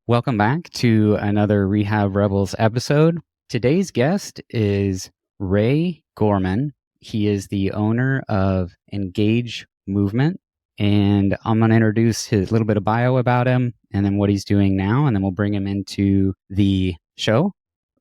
Welcome back to another Rehab Rebels episode. Today's guest is Ray Gorman. He is the owner of Engage Movement, and I'm going to introduce his little bit of bio about him and then what he's doing now, and then we'll bring him into the show.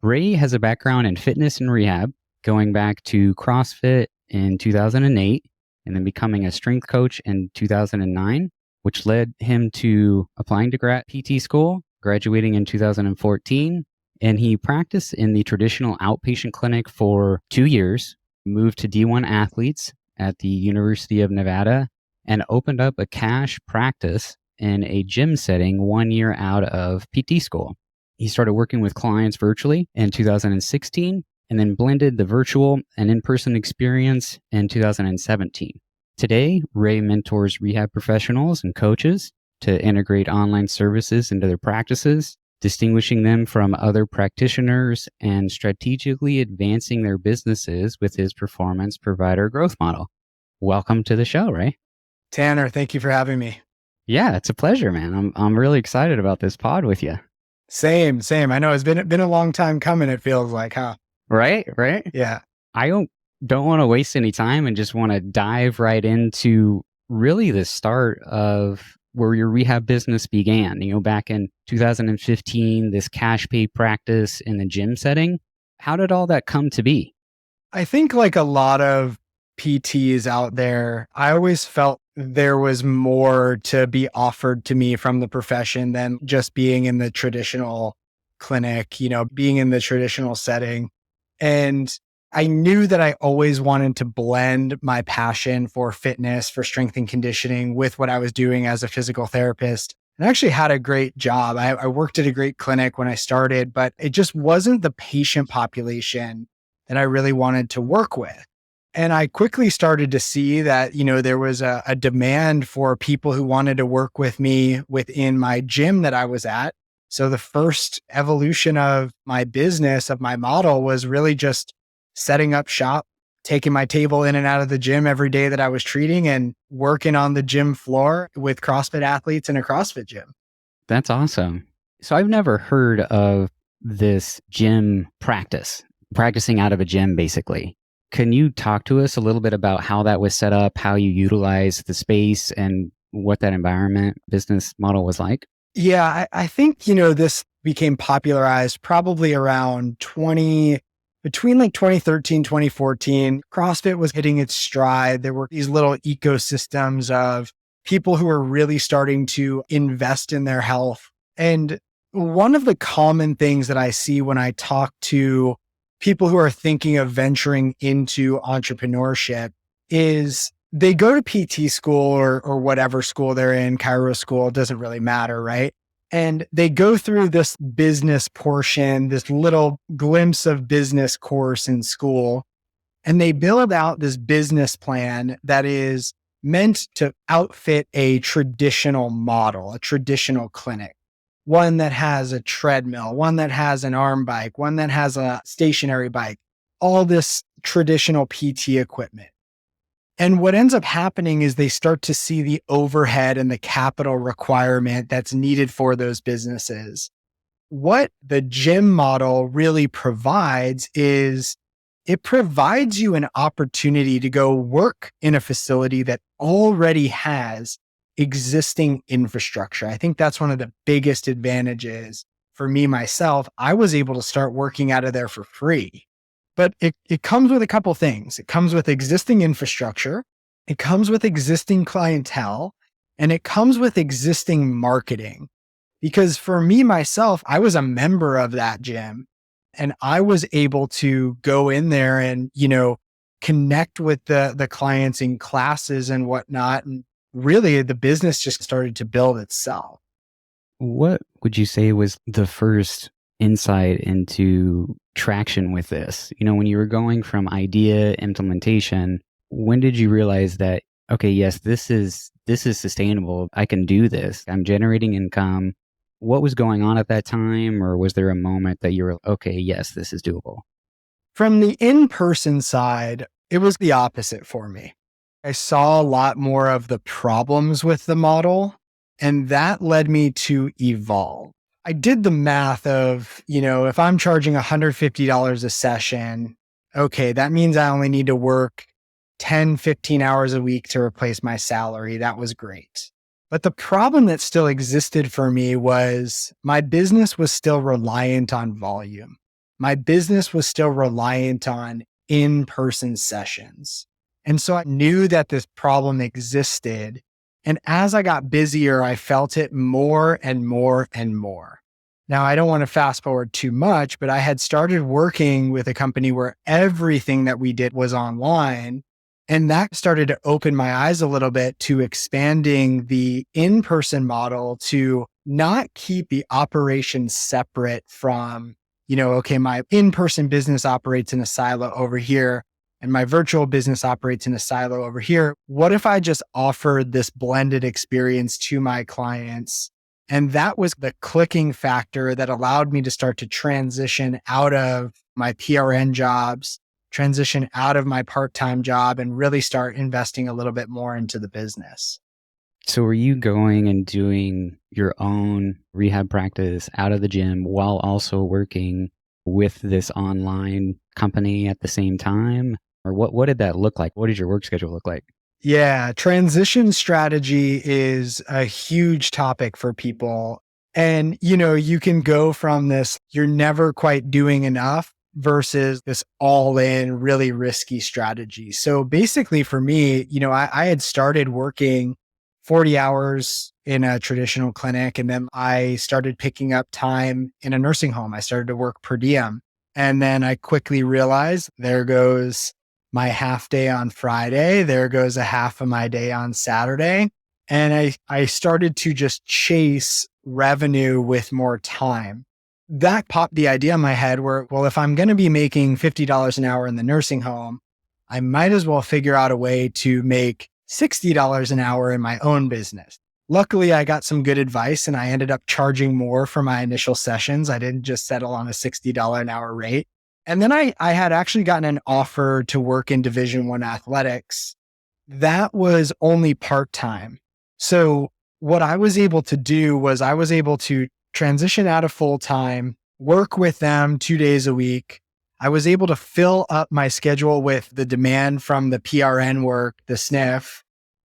Ray has a background in fitness and rehab, going back to CrossFit in 2008 and then becoming a strength coach in 2009, which led him to applying to grad PT school, graduating in 2014, and he practiced in the traditional outpatient clinic for 2 years, moved to D1 athletes at the University of Nevada, and opened up a cash practice in a gym setting 1 year out of PT school. He started working with clients virtually in 2016, and then blended the virtual and in-person experience in 2017. Today, Ray mentors rehab professionals and coaches to integrate online services into their practices, distinguishing them from other practitioners and strategically advancing their businesses with his performance provider growth model. Welcome to the show, Ray. Tanner, thank you for having me. Yeah, it's a pleasure, man. I'm really excited about this pod with you. Same. I know it's been a long time coming, it feels like, huh? Right? Yeah. I don't want to waste any time and just want to dive right into really the start of where your rehab business began, back in 2015, this cash pay practice in the gym setting. How did all that come to be? I think like a lot of PTs out there, I always felt there was more to be offered to me from the profession than just being in the traditional clinic, being in the traditional setting. And I knew that I always wanted to blend my passion for fitness, for strength and conditioning with what I was doing as a physical therapist. And I actually had a great job. I worked at a great clinic when I started, but it just wasn't the patient population that I really wanted to work with. And I quickly started to see that, there was a demand for people who wanted to work with me within my gym that I was at. So the first evolution of my business, of my model, was really just setting up shop, taking my table in and out of the gym every day that I was treating and working on the gym floor with CrossFit athletes in a CrossFit gym. That's awesome. So I've never heard of this gym practice, practicing out of a gym, basically. Can you talk to us a little bit about how that was set up, how you utilize the space, and what that environment business model was like? Yeah, I think, this became popularized probably around between like 2013, 2014. CrossFit was hitting its stride. There were these little ecosystems of people who were really starting to invest in their health. And one of the common things that I see when I talk to people who are thinking of venturing into entrepreneurship is they go to PT school or whatever school they're in, chiro school, it doesn't really matter, right? And they go through this business portion, this little glimpse of business course in school, and they build out this business plan that is meant to outfit a traditional model, a traditional clinic. One that has a treadmill, one that has an arm bike, one that has a stationary bike, all this traditional PT equipment. And what ends up happening is they start to see the overhead and the capital requirement that's needed for those businesses. What the gym model really provides is it provides you an opportunity to go work in a facility that already has existing infrastructure. I think that's one of the biggest advantages for me, myself. I was able to start working out of there for free. But it comes with a couple things. It comes with existing infrastructure, it comes with existing clientele, and it comes with existing marketing. Because for me, myself, I was a member of that gym and I was able to go in there and, connect with the clients in classes and whatnot. And really the business just started to build itself. What would you say was the first insight into traction with this? When you were going from idea implementation, when did you realize that, okay, yes, this is sustainable. I can do this. I'm generating income. What was going on at that time? Or was there a moment that you were, okay, yes, this is doable? From the in-person side, it was the opposite for me. I saw a lot more of the problems with the model, and that led me to evolve. I did the math of, if I'm charging $150 a session, okay, that means I only need to work 10, 15 hours a week to replace my salary. That was great. But the problem that still existed for me was my business was still reliant on volume. My business was still reliant on in-person sessions. And so I knew that this problem existed. And as I got busier, I felt it more and more and more. Now, I don't want to fast forward too much, but I had started working with a company where everything that we did was online. And that started to open my eyes a little bit to expanding the in-person model to not keep the operations separate from, okay, my in-person business operates in a silo over here and my virtual business operates in a silo over here. What if I just offered this blended experience to my clients? And that was the clicking factor that allowed me to start to transition out of my PRN jobs, transition out of my part-time job, and really start investing a little bit more into the business. So were you going and doing your own rehab practice out of the gym while also working with this online company at the same time? Or what did that look like? What did your work schedule look like? Yeah, transition strategy is a huge topic for people. And, you can go from this, you're never quite doing enough versus this all in, really risky strategy. So basically for me, I had started working 40 hours in a traditional clinic, and then I started picking up time in a nursing home. I started to work per diem. And then I quickly realized there goes my half day on Friday. There goes a half of my day on Saturday. And I started to just chase revenue with more time. That popped the idea in my head where, well, if I'm going to be making $50 an hour in the nursing home, I might as well figure out a way to make $60 an hour in my own business. Luckily, I got some good advice and I ended up charging more for my initial sessions. I didn't just settle on a $60 an hour rate. And then I had actually gotten an offer to work in Division I athletics. That was only part-time. So what I was able to do was I was able to transition out of full-time, work with them 2 days a week. I was able to fill up my schedule with the demand from the PRN work, the SNF.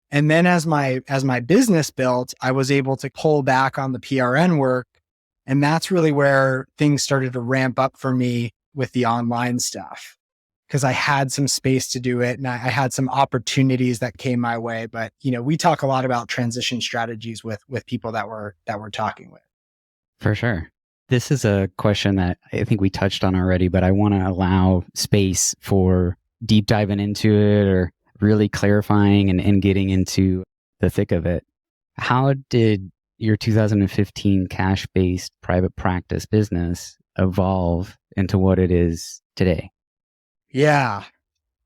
And then as my business built, I was able to pull back on the PRN work. And that's really where things started to ramp up for me with the online stuff, because I had some space to do it and I had some opportunities that came my way. But, we talk a lot about transition strategies with people that we're talking with. For sure. This is a question that I think we touched on already, but I want to allow space for deep diving into it or really clarifying and getting into the thick of it. How did your 2015 cash-based private practice business evolve into what it is today? Yeah.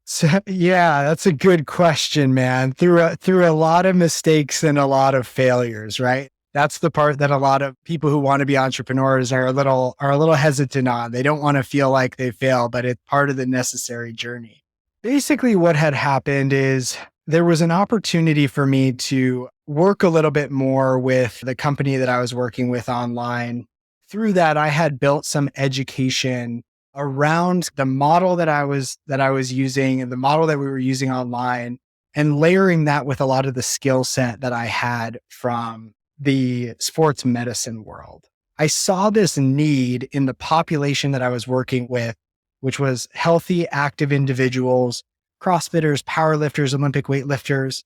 So, that's a good question, man. Through a lot of mistakes and a lot of failures, right? That's the part that a lot of people who want to be entrepreneurs are a little hesitant on. They don't want to feel like they fail, but it's part of the necessary journey. Basically, what had happened is there was an opportunity for me to work a little bit more with the company that I was working with online. Through that, I had built some education around the model that I was using and the model that we were using online, and layering that with a lot of the skill set that I had from the sports medicine world. I saw this need in the population that I was working with, which was healthy, active individuals, CrossFitters, powerlifters, Olympic weightlifters.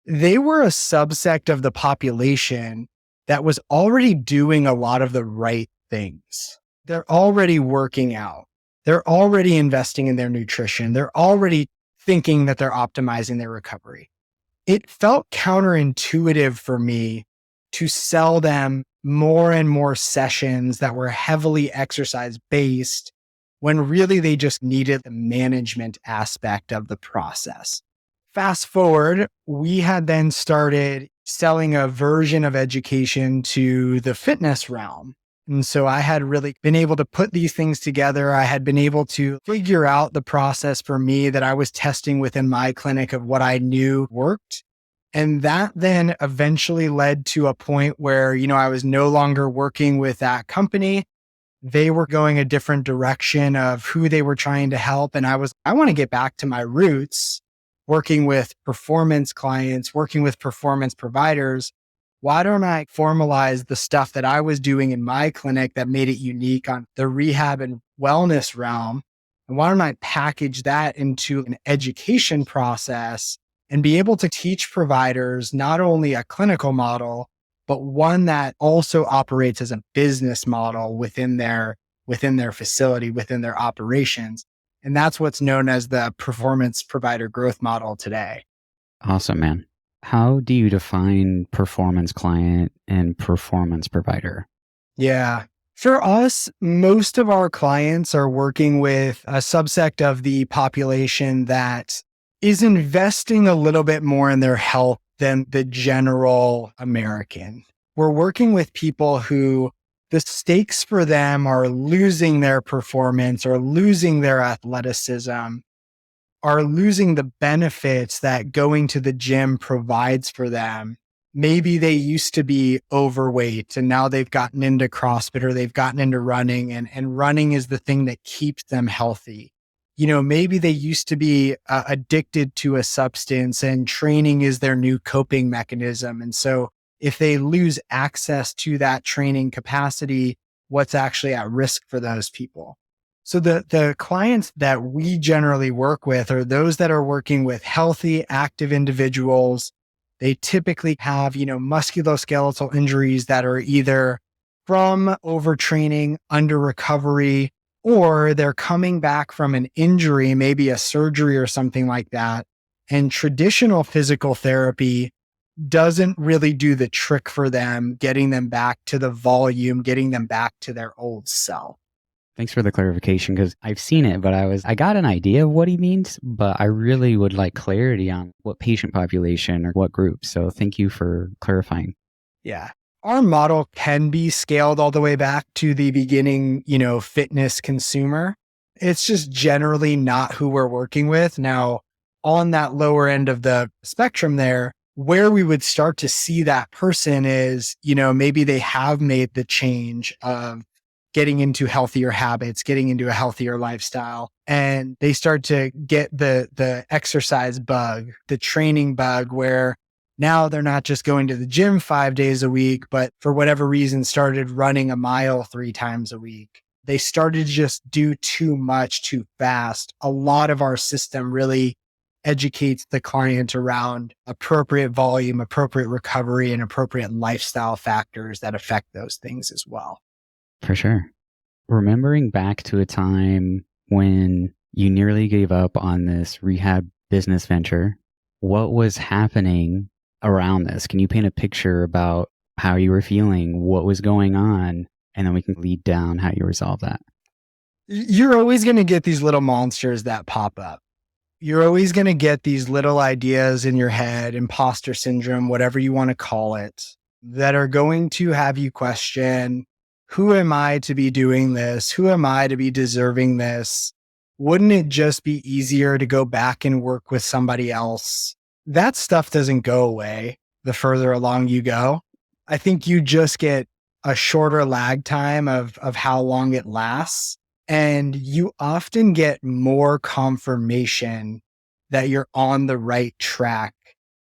They were a subsect of the population that was already doing a lot of the right things. They're already working out. They're already investing in their nutrition. They're already thinking that they're optimizing their recovery. It felt counterintuitive for me to sell them more and more sessions that were heavily exercise based when really they just needed the management aspect of the process. Fast forward, we had then started selling a version of education to the fitness realm. And so I had really been able to put these things together. I had been able to figure out the process for me that I was testing within my clinic of what I knew worked. And that then eventually led to a point where, I was no longer working with that company. They were going a different direction of who they were trying to help. And I want to get back to my roots, working with performance clients, working with performance providers. Why don't I formalize the stuff that I was doing in my clinic that made it unique on the rehab and wellness realm? And why don't I package that into an education process and be able to teach providers not only a clinical model, but one that also operates as a business model within their facility, within their operations. And that's what's known as the performance provider growth model today. Awesome, man. How do you define performance client and performance provider? Yeah. For us, most of our clients are working with a subsect of the population that is investing a little bit more in their health than the general American. We're working with people who the stakes for them are losing their performance or losing their athleticism, are losing the benefits that going to the gym provides for them. Maybe they used to be overweight and now they've gotten into CrossFit or they've gotten into running, and running is the thing that keeps them healthy. Maybe they used to be addicted to a substance and training is their new coping mechanism. And so if they lose access to that training capacity, what's actually at risk for those people? So the clients that we generally work with are those that are working with healthy, active individuals. They typically have, musculoskeletal injuries that are either from overtraining, under recovery, or they're coming back from an injury, maybe a surgery or something like that. And traditional physical therapy doesn't really do the trick for them, getting them back to the volume, getting them back to their old self. Thanks for the clarification, because I've seen it, but I got an idea of what he means, but I really would like clarity on what patient population or what group. So thank you for clarifying. Yeah. Our model can be scaled all the way back to the beginning, fitness consumer. It's just generally not who we're working with. Now, on that lower end of the spectrum there, where we would start to see that person is, maybe they have made the change of getting into healthier habits, getting into a healthier lifestyle, and they start to get the exercise bug, the training bug, where now they're not just going to the gym 5 days a week, but for whatever reason started running a mile 3 times a week. They started to just do too much too fast. A lot of our system really educates the client around appropriate volume, appropriate recovery, and appropriate lifestyle factors that affect those things as well. For sure. Remembering back to a time when you nearly gave up on this rehab business venture, what was happening around this? Can you paint a picture about how you were feeling, what was going on, and then we can lead down how you resolve that? You're always going to get these little monsters that pop up. You're always going to get these little ideas in your head, imposter syndrome, whatever you want to call it, that are going to have you question, who am I to be doing this? Who am I to be deserving this? Wouldn't it just be easier to go back and work with somebody else? That stuff doesn't go away the further along you go. I think you just get a shorter lag time of how long it lasts. And you often get more confirmation that you're on the right track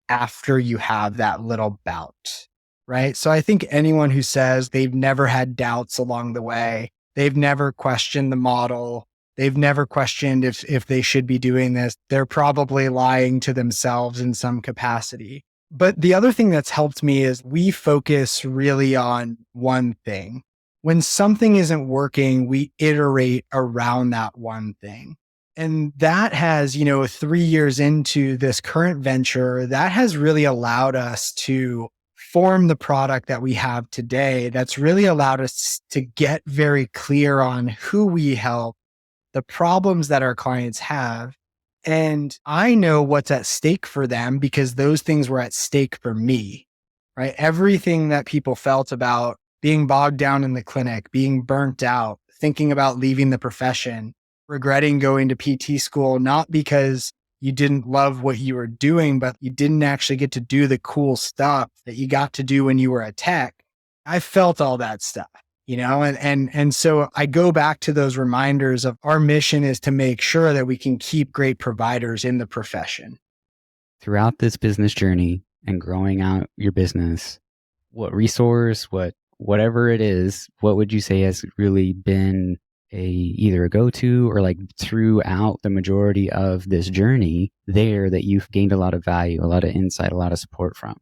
after you have that little bout, right? So I think anyone who says they've never had doubts along the way, they've never questioned the model, they've never questioned if they should be doing this, they're probably lying to themselves in some capacity. But the other thing that's helped me is we focus really on one thing. When something isn't working, we iterate around that one thing. And that has, 3 years into this current venture, that has really allowed us to form the product that we have today. That's really allowed us to get very clear on who we help, the problems that our clients have. And I know what's at stake for them because those things were at stake for me, right? Everything that people felt about being bogged down in the clinic, being burnt out, thinking about leaving the profession, regretting going to PT school, not because you didn't love what you were doing, but you didn't actually get to do the cool stuff that you got to do when you were a tech. I felt all that stuff, and so I go back to those reminders of our mission is to make sure that we can keep great providers in the profession. Throughout this business journey and growing out your business, what resource, whatever it is, what would you say has really been either a go-to or like throughout the majority of this journey there that you've gained a lot of value, a lot of insight, a lot of support from?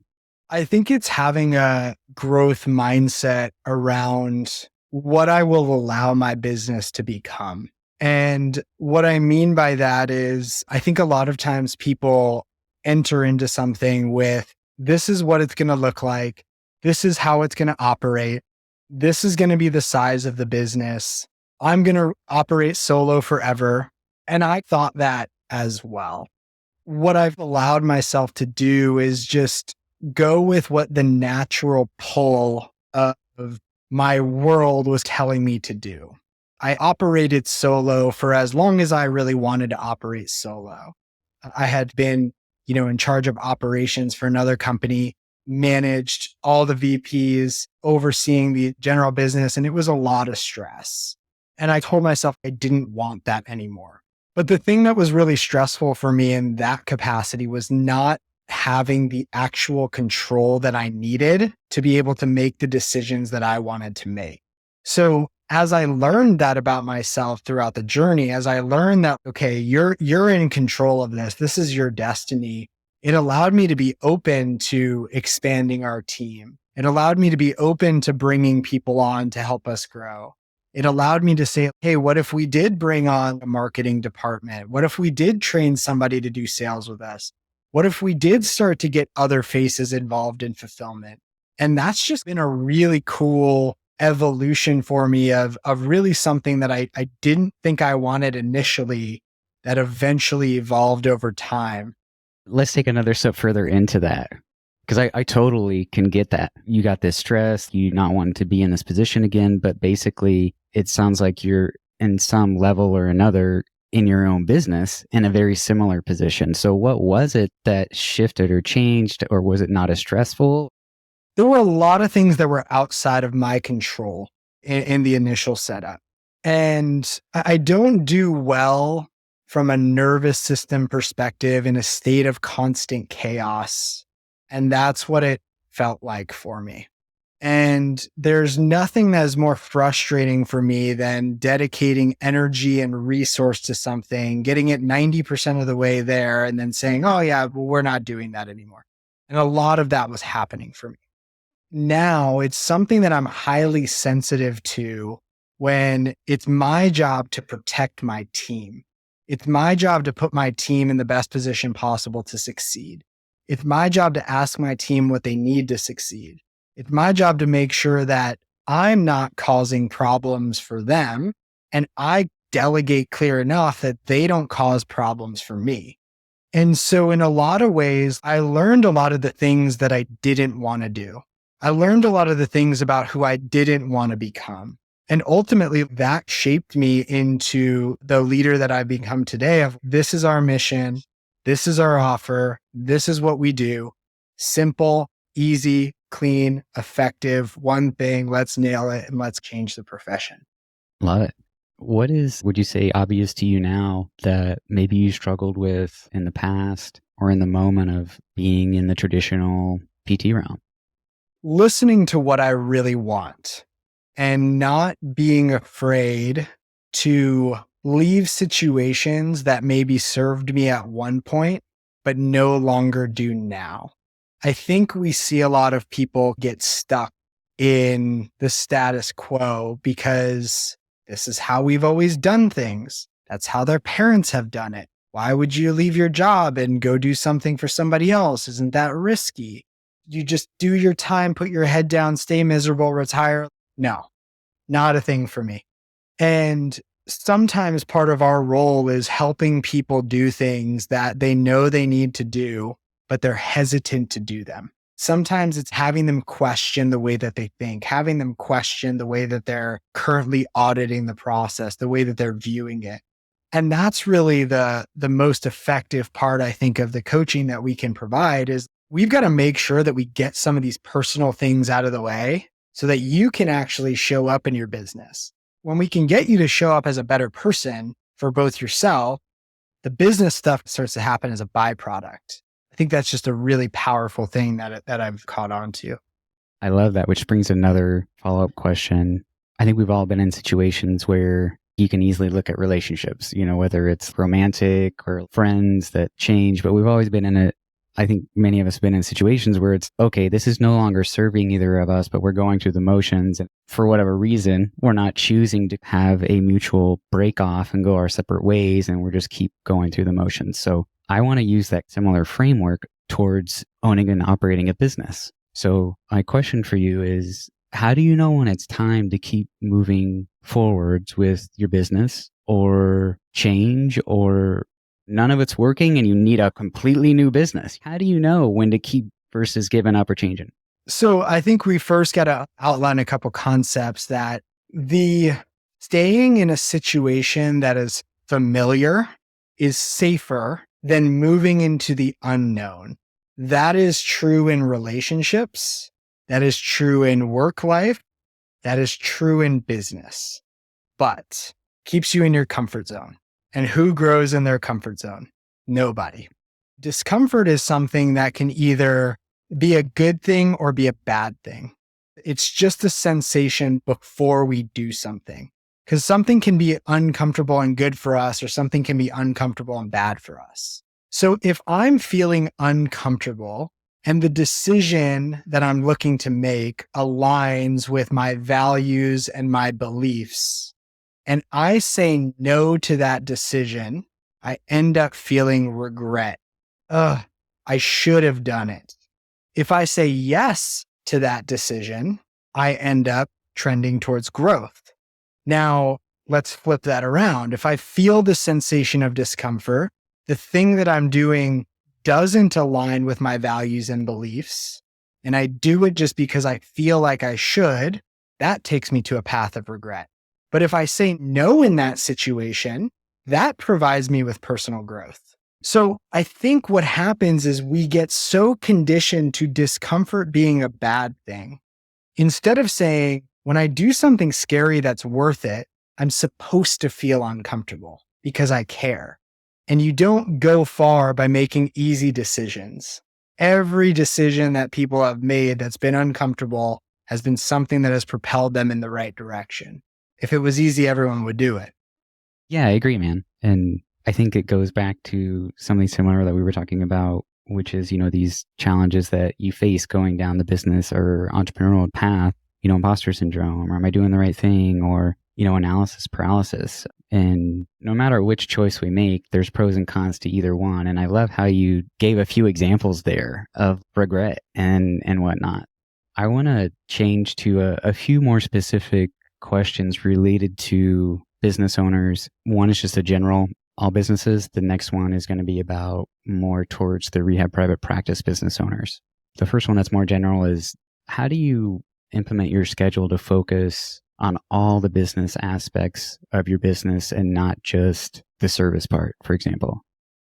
I think it's having a growth mindset around what I will allow my business to become. And what I mean by that is, I think a lot of times people enter into something with, this is what it's going to look like. This is how it's going to operate. This is going to be the size of the business. I'm going to operate solo forever. And I thought that as well. What I've allowed myself to do is just go with what the natural pull of my world was telling me to do. I operated solo for as long as I really wanted to operate solo. I had been, in charge of operations for another company, managed all the VPs, overseeing the general business, and it was a lot of stress. And I told myself I didn't want that anymore. But the thing that was really stressful for me in that capacity was not having the actual control that I needed to be able to make the decisions that I wanted to make. So as I learned that about myself throughout the journey, as I learned that, okay, you're in control of this is your destiny, it allowed me to be open to expanding our team. It allowed me to be open to bringing people on to help us grow. It allowed me to say, hey, what if we did bring on a marketing department? What if we did train somebody to do sales with us? What if we did start to get other faces involved in fulfillment? And that's just been a really cool evolution for me of really something that I didn't think I wanted initially that eventually evolved over time. Let's take another step further into that. Because I totally can get that. You got this stress, you not wanting to be in this position again, but basically it sounds like you're in some level or another in your own business in a very similar position. So what was it that shifted or changed, or was it not as stressful? There were a lot of things that were outside of my control in the initial setup. And I don't do well from a nervous system perspective in a state of constant chaos. And that's what it felt like for me. And there's nothing that is more frustrating for me than dedicating energy and resource to something, getting it 90% of the way there, and then saying, oh, yeah, well, we're not doing that anymore. And a lot of that was happening for me. Now it's something that I'm highly sensitive to when it's my job to protect my team. It's my job to put my team in the best position possible to succeed. It's my job to ask my team what they need to succeed. It's my job to make sure that I'm not causing problems for them and I delegate clear enough that they don't cause problems for me. And so in a lot of ways, I learned a lot of the things that I didn't want to do. I learned a lot of the things about who I didn't want to become. And ultimately that shaped me into the leader that I've become today of this is our mission. This is our offer. This is what we do. Simple, easy, clean, effective, one thing. Let's nail it and let's change the profession. Love it. What would you say, obvious to you now that maybe you struggled with in the past or in the moment of being in the traditional PT realm? Listening to what I really want and not being afraid to leave situations that maybe served me at one point, but no longer do now. I think we see a lot of people get stuck in the status quo because this is how we've always done things. That's how their parents have done it. Why would you leave your job and go do something for somebody else? Isn't that risky? You just do your time, put your head down, stay miserable, retire. No, not a thing for me. And sometimes part of our role is helping people do things that they know they need to do, but they're hesitant to do them. Sometimes it's having them question the way that they think, having them question the way that they're currently auditing the process, the way that they're viewing it. And that's really the most effective part, I think, of the coaching that we can provide is we've got to make sure that we get some of these personal things out of the way so that you can actually show up in your business. When we can get you to show up as a better person for both yourself, the business stuff starts to happen as a byproduct. I think that's just a really powerful thing that I've caught on to. I love that, which brings another follow-up question. I think we've all been in situations where you can easily look at relationships, whether it's romantic or friends that change, but we've always been in I think many of us have been in situations where it's, okay, this is no longer serving either of us, but we're going through the motions. And for whatever reason, we're not choosing to have a mutual break off and go our separate ways. And we're just keep going through the motions. So I want to use that similar framework towards owning and operating a business. So my question for you is, how do you know when it's time to keep moving forwards with your business or change, or none of it's working and you need a completely new business? How do you know when to keep versus giving up or changing? So I think we first got to outline a couple concepts that the staying in a situation that is familiar is safer than moving into the unknown. That is true in relationships. That is true in work life. That is true in business, but keeps you in your comfort zone. And who grows in their comfort zone? Nobody. Discomfort is something that can either be a good thing or be a bad thing. It's just a sensation before we do something, because something can be uncomfortable and good for us, or something can be uncomfortable and bad for us. So if I'm feeling uncomfortable and the decision that I'm looking to make aligns with my values and my beliefs, and I say no to that decision, I end up feeling regret. I should have done it. If I say yes to that decision, I end up trending towards growth. Now, let's flip that around. If I feel the sensation of discomfort, the thing that I'm doing doesn't align with my values and beliefs, and I do it just because I feel like I should, that takes me to a path of regret. But if I say no in that situation, that provides me with personal growth. So I think what happens is we get so conditioned to discomfort being a bad thing. Instead of saying, when I do something scary that's worth it, I'm supposed to feel uncomfortable because I care. And you don't go far by making easy decisions. Every decision that people have made that's been uncomfortable has been something that has propelled them in the right direction. If it was easy, everyone would do it. Yeah, I agree, man. And I think it goes back to something similar that we were talking about, which is, these challenges that you face going down the business or entrepreneurial path, imposter syndrome, or am I doing the right thing? Or, analysis paralysis. And no matter which choice we make, there's pros and cons to either one. And I love how you gave a few examples there of regret and whatnot. I want to change to a few more specific questions related to business owners. One is just a general, all businesses. The next one is going to be about more towards the rehab private practice business owners. The first one that's more general is, how do you implement your schedule to focus on all the business aspects of your business and not just the service part, for example?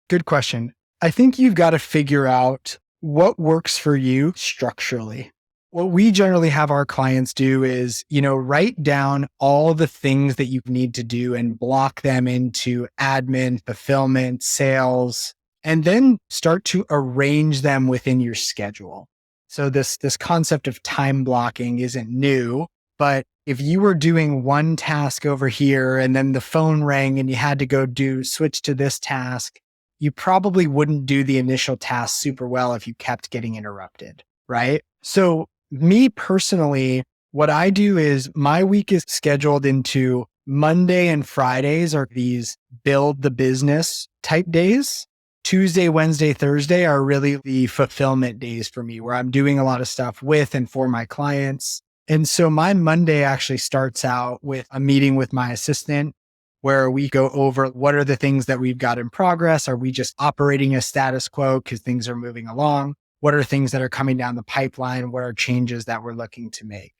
Good question. I think you've got to figure out what works for you structurally. What we generally have our clients do is, write down all the things that you need to do and block them into admin, fulfillment, sales, and then start to arrange them within your schedule. So this concept of time blocking isn't new, but if you were doing one task over here and then the phone rang and you had to go switch to this task, you probably wouldn't do the initial task super well if you kept getting interrupted, right? So me personally, what I do is my week is scheduled into Monday and Fridays are these build the business type days. Tuesday, Wednesday, Thursday are really the fulfillment days for me, where I'm doing a lot of stuff with and for my clients. And so my Monday actually starts out with a meeting with my assistant where we go over what are the things that we've got in progress. Are we just operating as status quo because things are moving along? What are things that are coming down the pipeline? What are changes that we're looking to make?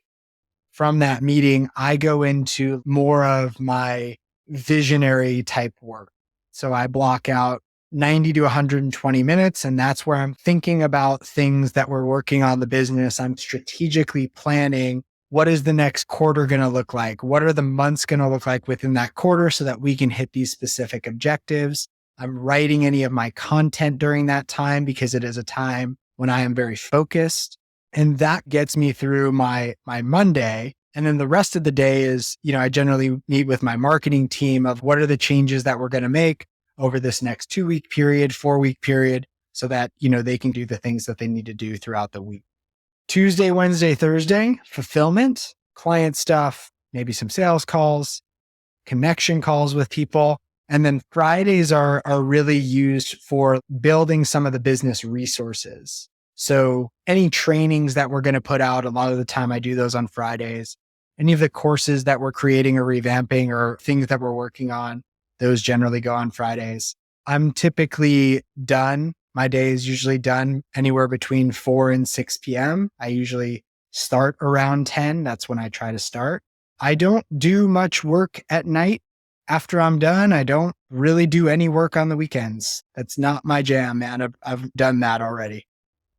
From that meeting, I go into more of my visionary type work. So I block out 90 to 120 minutes, and that's where I'm thinking about things that we're working on the business. I'm strategically planning what is the next quarter going to look like? What are the months going to look like within that quarter so that we can hit these specific objectives? I'm writing any of my content during that time because it is a time when I am very focused. And that gets me through my Monday. And then the rest of the day is, I generally meet with my marketing team of what are the changes that we're going to make over this next 2-week period, 4-week period, so that, they can do the things that they need to do throughout the week. Tuesday, Wednesday, Thursday, fulfillment, client stuff, maybe some sales calls, connection calls with people. And then Fridays are really used for building some of the business resources. So any trainings that we're going to put out, a lot of the time I do those on Fridays. Any of the courses that we're creating or revamping or things that we're working on, those generally go on Fridays. I'm typically done. My day is usually done anywhere between 4 and 6 p.m. I usually start around 10. That's when I try to start. I don't do much work at night. After I'm done, I don't really do any work on the weekends. That's not my jam, man. I've done that already.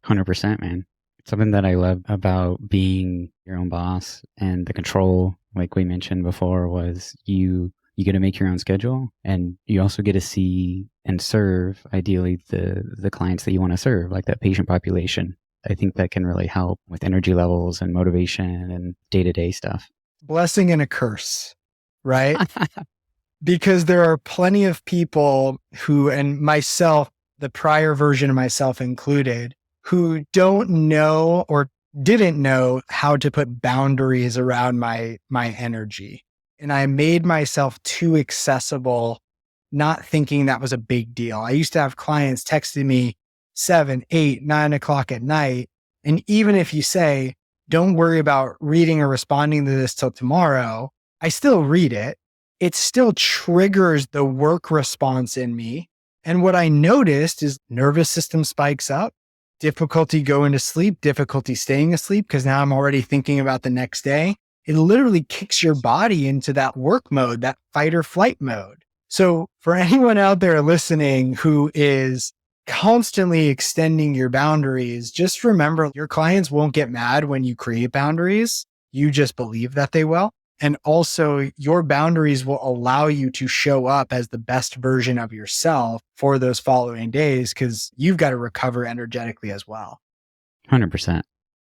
100%, man. Something that I love about being your own boss and the control, like we mentioned before, was you get to make your own schedule, and you also get to see and serve, ideally, the clients that you want to serve, like that patient population. I think that can really help with energy levels and motivation and day-to-day stuff. Blessing and a curse, right? Because there are plenty of people who, and myself, the prior version of myself included, who don't know or didn't know how to put boundaries around my energy. And I made myself too accessible, not thinking that was a big deal. I used to have clients texting me 7, 8, 9 o'clock at night. And even if you say, don't worry about reading or responding to this till tomorrow, I still read it. It still triggers the work response in me. And what I noticed is nervous system spikes up, difficulty going to sleep, difficulty staying asleep, because now I'm already thinking about the next day. It literally kicks your body into that work mode, that fight or flight mode. So for anyone out there listening who is constantly extending your boundaries, just remember your clients won't get mad when you create boundaries. You just believe that they will. And also your boundaries will allow you to show up as the best version of yourself for those following days, because you've got to recover energetically as well. 100%.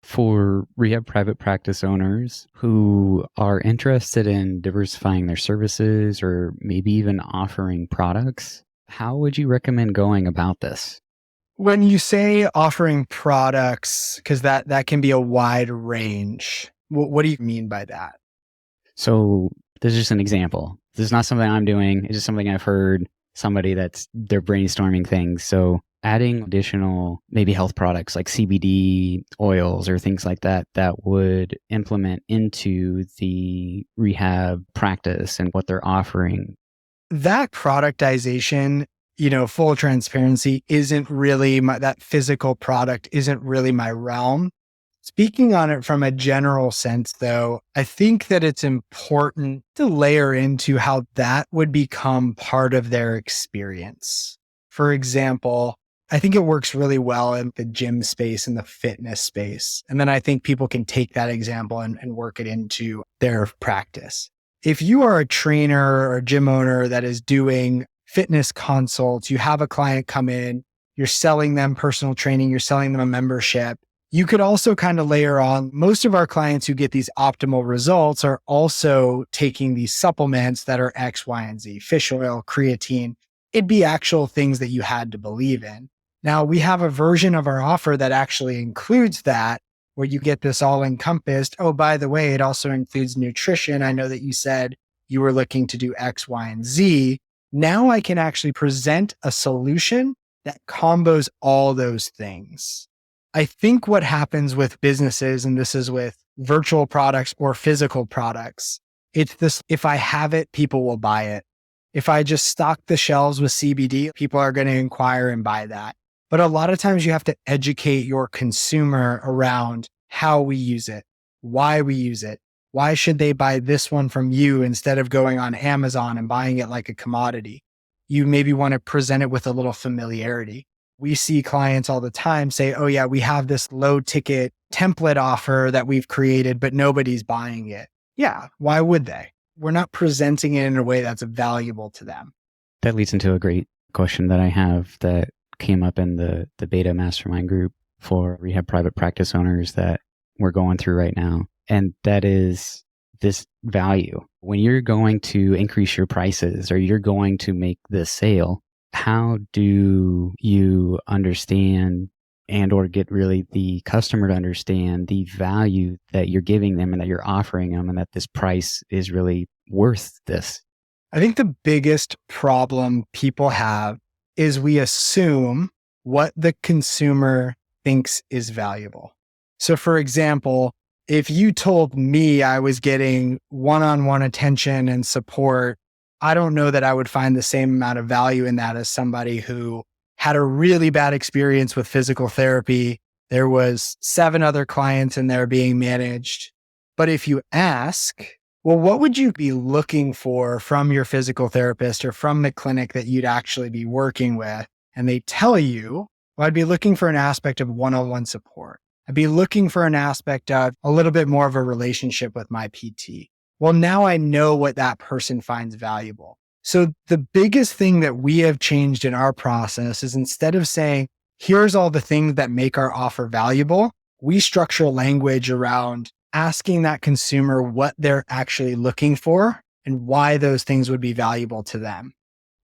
For rehab private practice owners who are interested in diversifying their services or maybe even offering products, how would you recommend going about this? When you say offering products, because that can be a wide range, what do you mean by that? So this is just an example. This is not something I'm doing. It's just something I've heard somebody they're brainstorming things. So adding additional maybe health products like CBD oils or things like that would implement into the rehab practice and what they're offering. That productization, full transparency, isn't really that physical product isn't really my realm. Speaking on it from a general sense, though, I think that it's important to layer into how that would become part of their experience. For example, I think it works really well in the gym space and the fitness space. And then I think people can take that example and work it into their practice. If you are a trainer or a gym owner that is doing fitness consults, you have a client come in, you're selling them personal training, you're selling them a membership. You could also kind of layer on, most of our clients who get these optimal results are also taking these supplements that are X, Y, and Z, fish oil, creatine. It'd be actual things that you had to believe in. Now we have a version of our offer that actually includes that, where you get this all encompassed. Oh, by the way, it also includes nutrition. I know that you said you were looking to do X, Y, and Z. Now I can actually present a solution that combos all those things. I think what happens with businesses, and this is with virtual products or physical products, it's this: if I have it, people will buy it. If I just stock the shelves with CBD, people are going to inquire and buy that. But a lot of times you have to educate your consumer around how we use it, why we use it, Why should they buy this one from you instead of going on Amazon and buying it like a commodity? You maybe want to present it with a little familiarity. We see clients all the time say, oh yeah, we have this low ticket template offer that we've created, but nobody's buying it. Yeah, why would they? We're not presenting it in a way that's valuable to them. That leads into a great question that I have that came up in the beta mastermind group for rehab private practice owners that we're going through right now. And that is this value. When you're going to increase your prices or you're going to make this sale, how do you understand and or get really the customer to understand the value that you're giving them and that you're offering them and that this price is really worth this? I think the biggest problem people have is we assume what the consumer thinks is valuable. So for example, if you told me I was getting one-on-one attention and support, I don't know that I would find the same amount of value in that as somebody who had a really bad experience with physical therapy. There was 7 other clients in there being managed. But if you ask, well, what would you be looking for from your physical therapist or from the clinic that you'd actually be working with? And they tell you, well, I'd be looking for an aspect of one-on-one support. I'd be looking for an aspect of a little bit more of a relationship with my PT. Well, now I know what that person finds valuable. So the biggest thing that we have changed in our process is instead of saying, here's all the things that make our offer valuable, we structure language around asking that consumer what they're actually looking for and why those things would be valuable to them.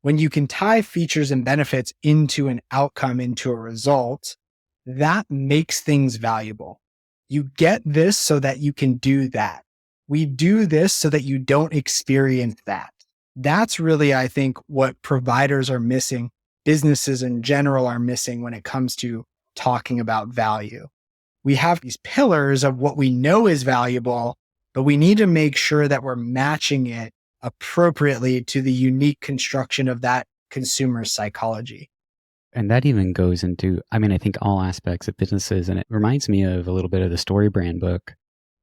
When you can tie features and benefits into an outcome, into a result, that makes things valuable. You get this so that you can do that. We do this so that you don't experience that. That's really, I think, what providers are missing, businesses in general are missing when it comes to talking about value. We have these pillars of what we know is valuable, but we need to make sure that we're matching it appropriately to the unique construction of that consumer's psychology. And that even goes into, I think all aspects of businesses. And it reminds me of a little bit of the Story Brand book.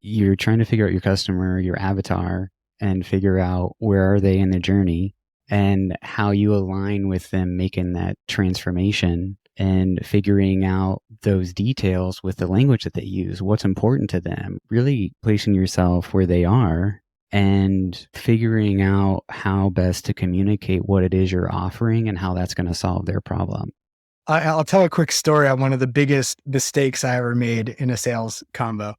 You're trying to figure out your customer, your avatar, and figure out where are they in the journey and how you align with them making that transformation and figuring out those details with the language that they use, what's important to them, really placing yourself where they are and figuring out how best to communicate what it is you're offering and how that's going to solve their problem. I'll tell a quick story on one of the biggest mistakes I ever made in a sales combo.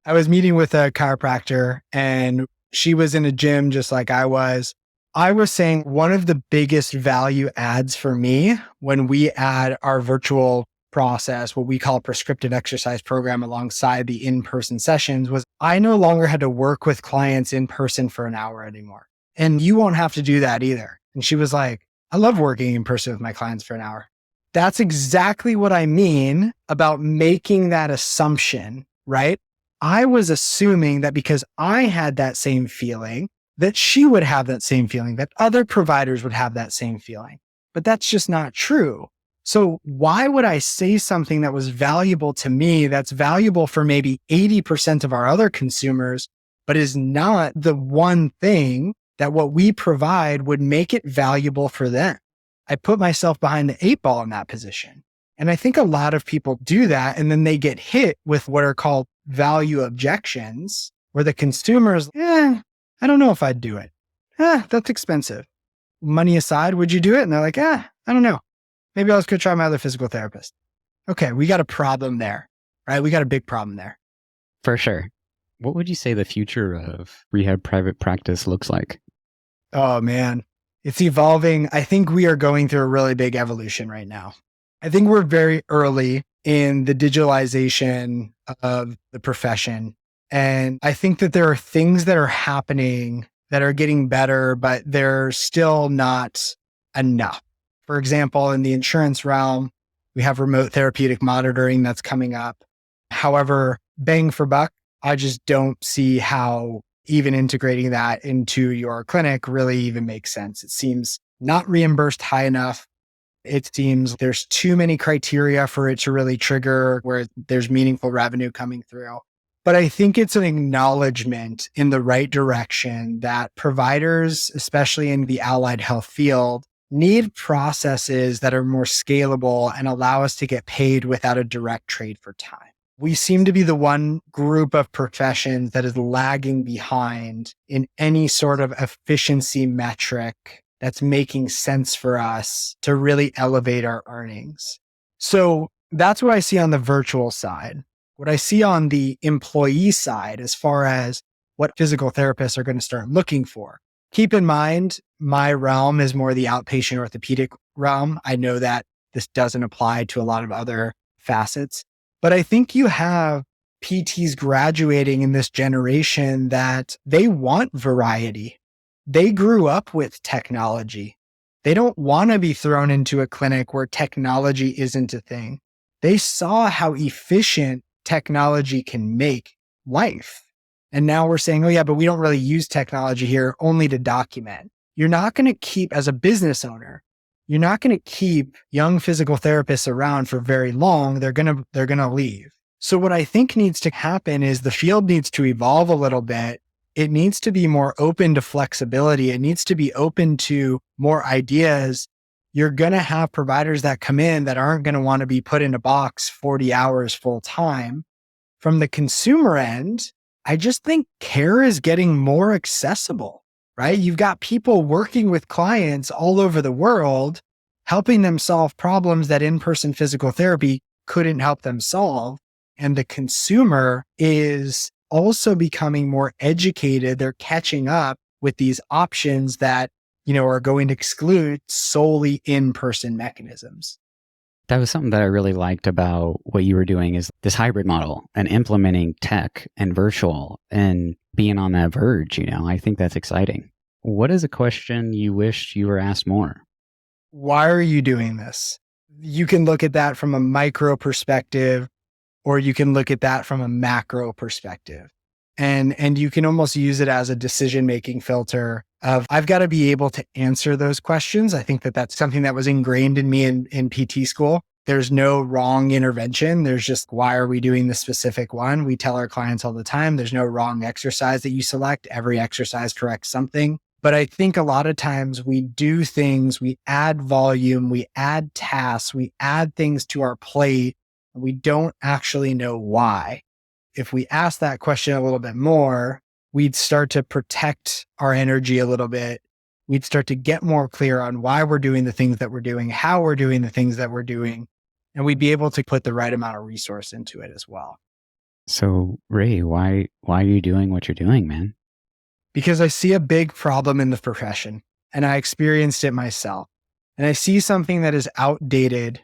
I was meeting with a chiropractor and she was in a gym just like I was. I was saying one of the biggest value adds for me when we add our virtual process, what we call a prescriptive exercise program alongside the in-person sessions, was I no longer had to work with clients in person for an hour anymore. And you won't have to do that either. And she was like, I love working in person with my clients for an hour. That's exactly what I mean about making that assumption, right? I was assuming that because I had that same feeling, that she would have that same feeling, that other providers would have that same feeling. But that's just not true. So why would I say something that was valuable to me, that's valuable for maybe 80% of our other consumers, but is not the one thing that what we provide would make it valuable for them? I put myself behind the 8 ball in that position. And I think a lot of people do that. And then they get hit with what are called value objections, where the consumer's, I don't know if I'd do it. That's expensive. Money aside, would you do it? And they're like, I don't know. Maybe I'll just go try my other physical therapist. Okay, we got a problem there, right? We got a big problem there. For sure. What would you say the future of rehab private practice looks like? Oh man, it's evolving. I think we are going through a really big evolution right now. I think we're very early in the digitalization of the profession. And I think that there are things that are happening that are getting better, but they're still not enough. For example, in the insurance realm, we have remote therapeutic monitoring that's coming up. However, bang for buck, I just don't see how even integrating that into your clinic really even makes sense. It seems not reimbursed high enough. It seems there's too many criteria for it to really trigger where there's meaningful revenue coming through. But I think it's an acknowledgement in the right direction that providers, especially in the allied health field, need processes that are more scalable and allow us to get paid without a direct trade for time. We seem to be the one group of professions that is lagging behind in any sort of efficiency metric that's making sense for us to really elevate our earnings. So that's what I see on the virtual side. What I see on the employee side, as far as what physical therapists are going to start looking for. Keep in mind, my realm is more the outpatient orthopedic realm. I know that this doesn't apply to a lot of other facets, but I think you have PTs graduating in this generation that they want variety. They grew up with technology. They don't want to be thrown into a clinic where technology isn't a thing. They saw how efficient technology can make life. And now we're saying, oh yeah, but we don't really use technology here, only to document. You're not going to keep, as a business owner, you're not going to keep young physical therapists around for very long. They're going to leave. So what I think needs to happen is the field needs to evolve a little bit. It needs to be more open to flexibility. It needs to be open to more ideas. You're going to have providers that come in that aren't going to want to be put in a box 40 hours full time. From the consumer end, I just think care is getting more accessible, right? You've got people working with clients all over the world, helping them solve problems that in-person physical therapy couldn't help them solve. And the consumer is also becoming more educated. They're catching up with these options that are going to exclude solely in-person mechanisms. That was something that I really liked about what you were doing, is this hybrid model and implementing tech and virtual and being on that verge. I think that's exciting. What is a question you wish you were asked more? Why are you doing this? You can look at that from a micro perspective, or you can look at that from a macro perspective. And you can almost use it as a decision-making filter of, I've got to be able to answer those questions. I think that that's something that was ingrained in me in PT school. There's no wrong intervention. There's just, why are we doing this specific one? We tell our clients all the time, there's no wrong exercise that you select. Every exercise corrects something. But I think a lot of times we do things, we add volume, we add tasks, we add things to our plate, and we don't actually know why. If we ask that question a little bit more, we'd start to protect our energy a little bit. We'd start to get more clear on why we're doing the things that we're doing, how we're doing the things that we're doing, and we'd be able to put the right amount of resource into it as well. So, Ray, why are you doing what you're doing, man? Because I see a big problem in the profession, and I experienced it myself. And I see something that is outdated,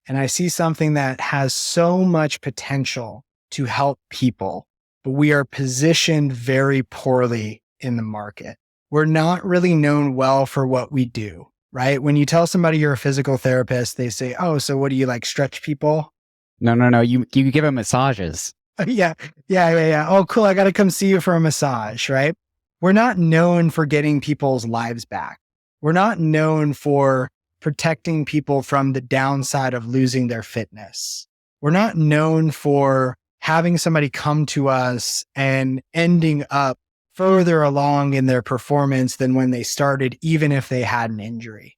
and I see something that has so much potential to help people, but we are positioned very poorly in the market. We're not really known well for what we do, right? When you tell somebody you're a physical therapist, they say, oh, so what do you, like, stretch people? No. You give them massages. Yeah. Oh, cool. I got to come see you for a massage, right? We're not known for getting people's lives back. We're not known for protecting people from the downside of losing their fitness. We're not known for having somebody come to us and ending up further along in their performance than when they started, even if they had an injury.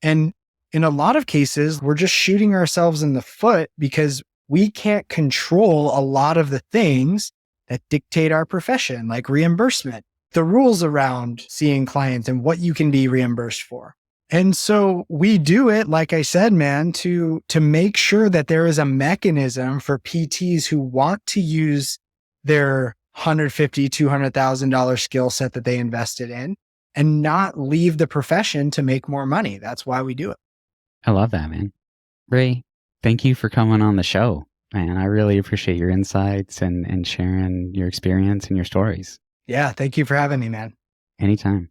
And in a lot of cases, we're just shooting ourselves in the foot because we can't control a lot of the things that dictate our profession, like reimbursement, the rules around seeing clients and what you can be reimbursed for. And so we do it, like I said, man, to make sure that there is a mechanism for PTs who want to use their $150,000, $200,000 skill set that they invested in and not leave the profession to make more money. That's why we do it. I love that, man. Ray, thank you for coming on the show, man. I really appreciate your insights and sharing your experience and your stories. Yeah, thank you for having me, man. Anytime.